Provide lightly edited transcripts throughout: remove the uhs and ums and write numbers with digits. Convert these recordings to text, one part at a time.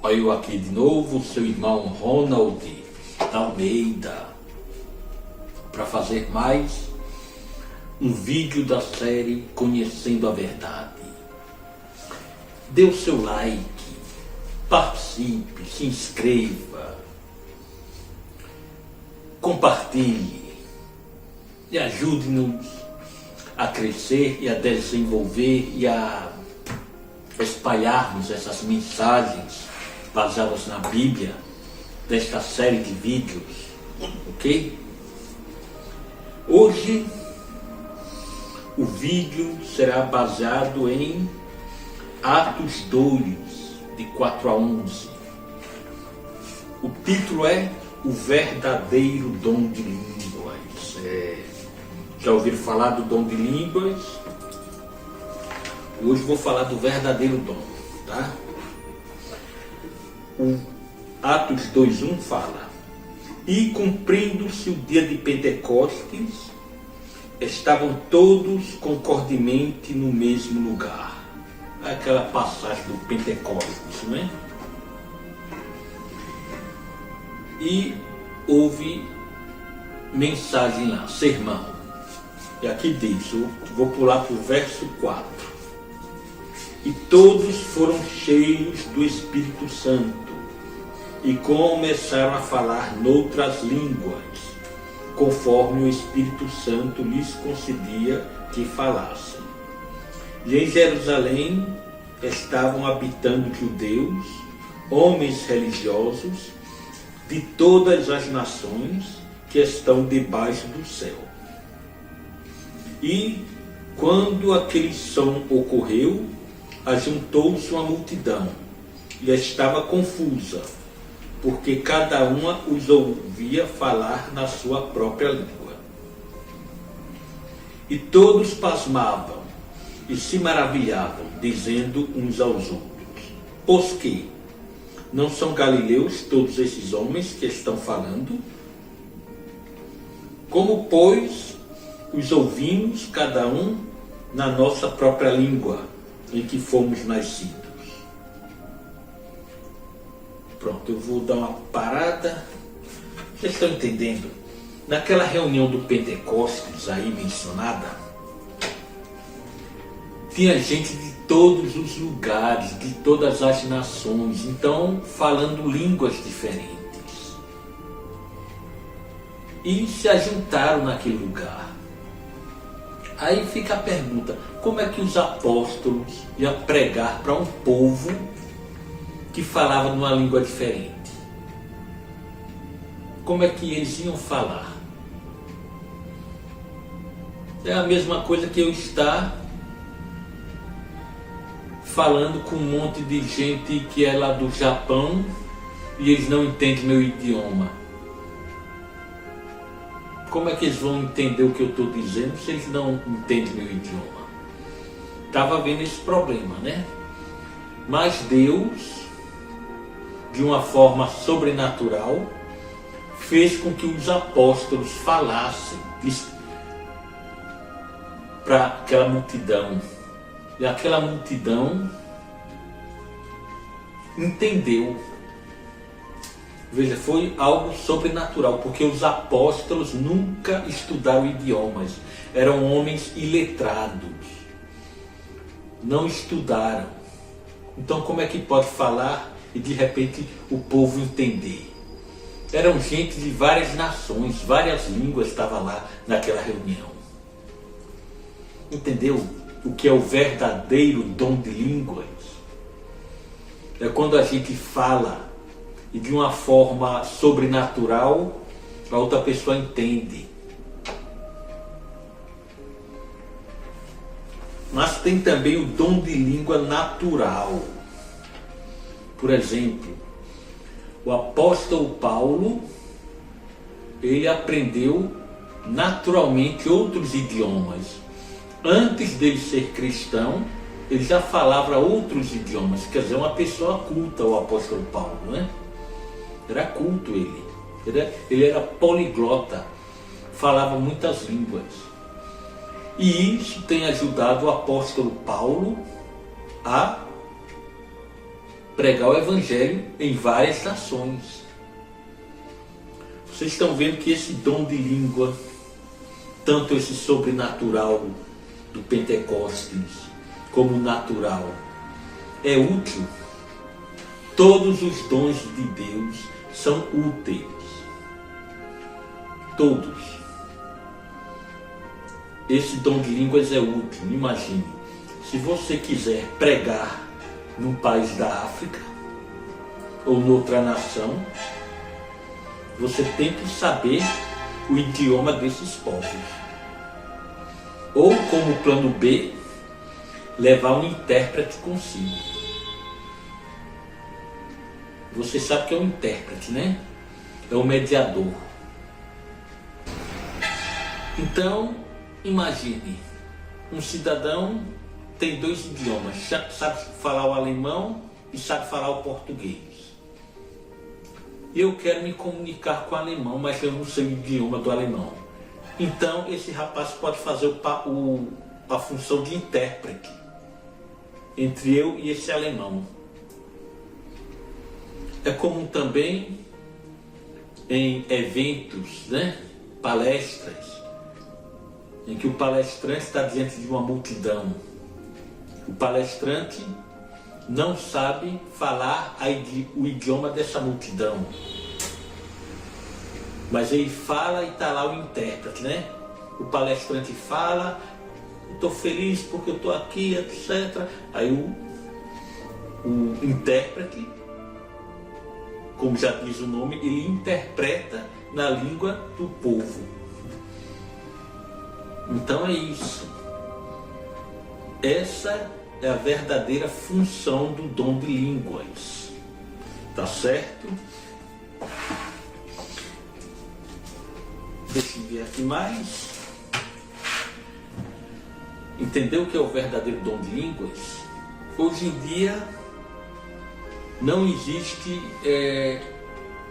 Olha eu aqui de novo, seu irmão Ronald Almeida, para fazer mais um vídeo da série Conhecendo a Verdade. Dê o seu like, participe, se inscreva, compartilhe e ajude-nos a crescer e a desenvolver e a espalharmos essas mensagens baseadas na Bíblia desta série de vídeos, ok? Hoje o vídeo será baseado em Atos 2, de 4 a 11. O título é O Verdadeiro Dom de Línguas. Já ouviram falar do dom de línguas? Hoje vou falar do verdadeiro dom, tá? O Atos 2:1 fala: E cumprindo-se o dia de Pentecostes, estavam todos concordemente no mesmo lugar. Aquela passagem do Pentecostes, né? E houve mensagem lá, sermão. E aqui diz, eu vou pular para o verso 4. E todos foram cheios do Espírito Santo e começaram a falar noutras línguas, conforme o Espírito Santo lhes concedia que falassem. E em Jerusalém estavam habitando judeus, homens religiosos, de todas as nações que estão debaixo do céu. E quando aquele som ocorreu, ajuntou-se uma multidão e estava confusa, porque cada uma os ouvia falar na sua própria língua. E todos pasmavam e se maravilhavam, dizendo uns aos outros: Pois que não são galileus todos esses homens que estão falando? Como, pois, os ouvimos cada um na nossa própria língua em que fomos nascidos? Pronto, eu vou dar uma parada. Vocês estão entendendo? Naquela reunião do Pentecostes aí mencionada, tinha gente de todos os lugares, de todas as nações, então falando línguas diferentes. E se ajuntaram naquele lugar. Aí fica a pergunta: como é que os apóstolos iam pregar para um povo que falava numa língua diferente? Como é que eles iam falar? É a mesma coisa que eu estar falando com um monte de gente que é lá do Japão e eles não entendem meu idioma. Como é que eles vão entender o que eu estou dizendo se eles não entendem meu idioma? Estava vendo esse problema, né? Mas Deus, de uma forma sobrenatural, fez com que os apóstolos falassem para aquela multidão. E aquela multidão entendeu. Veja, foi algo sobrenatural, porque os apóstolos nunca estudaram idiomas. Eram homens iletrados. Não estudaram. Então como é que pode falar e de repente o povo entender? Eram gente de várias nações, várias línguas estavam lá naquela reunião. Entendeu o que é o verdadeiro dom de línguas? É quando a gente fala e de uma forma sobrenatural a outra pessoa entende. Mas tem também o dom de língua natural. Por exemplo, o apóstolo Paulo, ele aprendeu naturalmente outros idiomas. Antes dele ser cristão, ele já falava outros idiomas. Quer dizer, uma pessoa culta, o apóstolo Paulo, né? Era culto ele. Ele era poliglota, falava muitas línguas. E isso tem ajudado o apóstolo Paulo a pregar o evangelho em várias nações. Vocês estão vendo que esse dom de língua, tanto esse sobrenatural do Pentecostes, como o natural, é útil. Todos os dons de Deus são úteis. Todos. Esse dom de línguas é útil. Imagine, se você quiser pregar num país da África ou noutra nação, você tem que saber o idioma desses povos. Ou, como plano B, levar um intérprete consigo. Você sabe que é um intérprete, né? É um mediador. Então, imagine, um cidadão tem 2 idiomas, sabe falar o alemão e sabe falar o português. Eu quero me comunicar com o alemão, mas eu não sei o idioma do alemão. Então, esse rapaz pode fazer a função de intérprete entre eu e esse alemão. É comum também em eventos, né? Palestras, em que o palestrante está diante de uma multidão. O palestrante não sabe falar o idioma dessa multidão, mas ele fala e está lá o intérprete, né? O palestrante fala, estou feliz porque eu estou aqui, etc. Aí o intérprete, como já diz o nome, ele interpreta na língua do povo. Então é isso. Essa é a verdadeira função do dom de línguas. Tá certo? Deixa eu ver aqui mais. Entendeu o que é o verdadeiro dom de línguas? Hoje em dia não existe,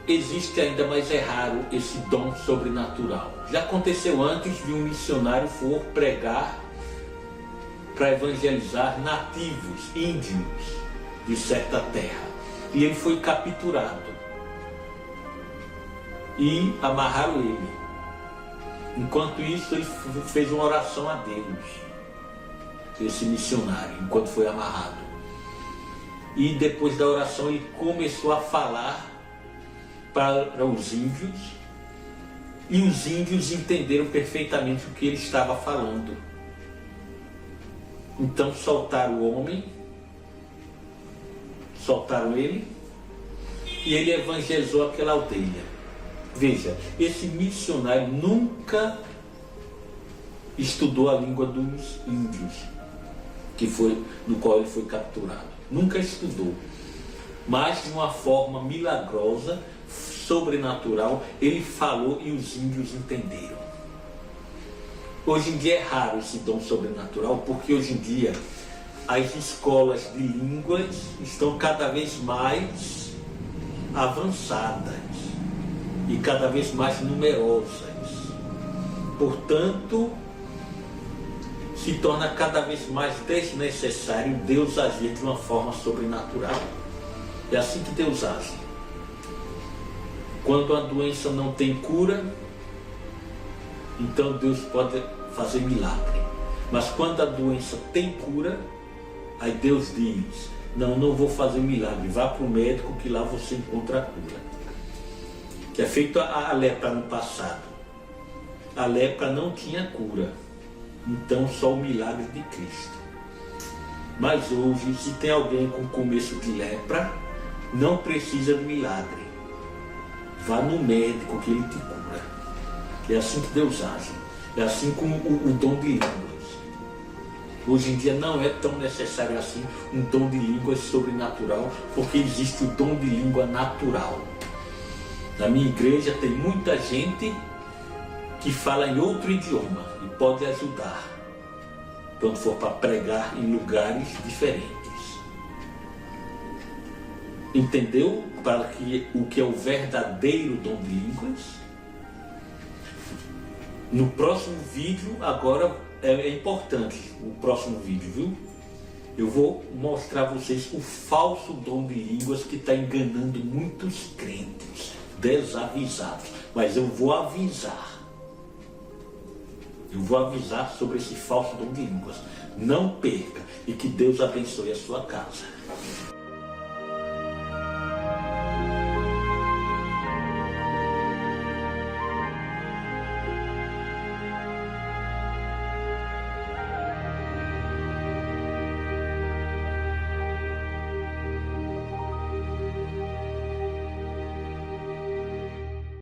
existe ainda, mas é raro esse dom sobrenatural. Já aconteceu antes de um missionário for pregar para evangelizar nativos, índios de certa terra. E ele foi capturado. E amarraram ele. Enquanto isso, ele fez uma oração a Deus, esse missionário, enquanto foi amarrado. E depois da oração, ele começou a falar para os índios. E os índios entenderam perfeitamente o que ele estava falando. Então soltaram o homem, soltaram ele, e ele evangelizou aquela aldeia. Veja, esse missionário nunca estudou a língua dos índios, no qual ele foi capturado. Nunca estudou. Mas de uma forma milagrosa, sobrenatural, ele falou e os índios entenderam. Hoje em dia é raro esse dom sobrenatural, porque hoje em dia as escolas de línguas estão cada vez mais avançadas e cada vez mais numerosas. Portanto, se torna cada vez mais desnecessário Deus agir de uma forma sobrenatural. É assim que Deus age. Quando a doença não tem cura, então Deus pode fazer milagre. Mas quando a doença tem cura, aí Deus diz: não vou fazer milagre, vá para o médico que lá você encontra a cura. Que é feito a lepra no passado. A lepra não tinha cura, então só o milagre de Cristo. Mas hoje, se tem alguém com começo de lepra, não precisa de milagre. Vá no médico que ele te cura. É assim que Deus age. É assim como o dom de línguas. Hoje em dia não é tão necessário assim um dom de línguas sobrenatural, porque existe o dom de língua natural. Na minha igreja tem muita gente que fala em outro idioma e pode ajudar quando for para pregar em lugares diferentes. Entendeu o que é o verdadeiro dom de línguas? No próximo vídeo, agora é importante o próximo vídeo, viu? Eu vou mostrar a vocês o falso dom de línguas que está enganando muitos crentes desavisados. Mas eu vou avisar. Eu vou avisar sobre esse falso dom de línguas. Não perca e que Deus abençoe a sua casa.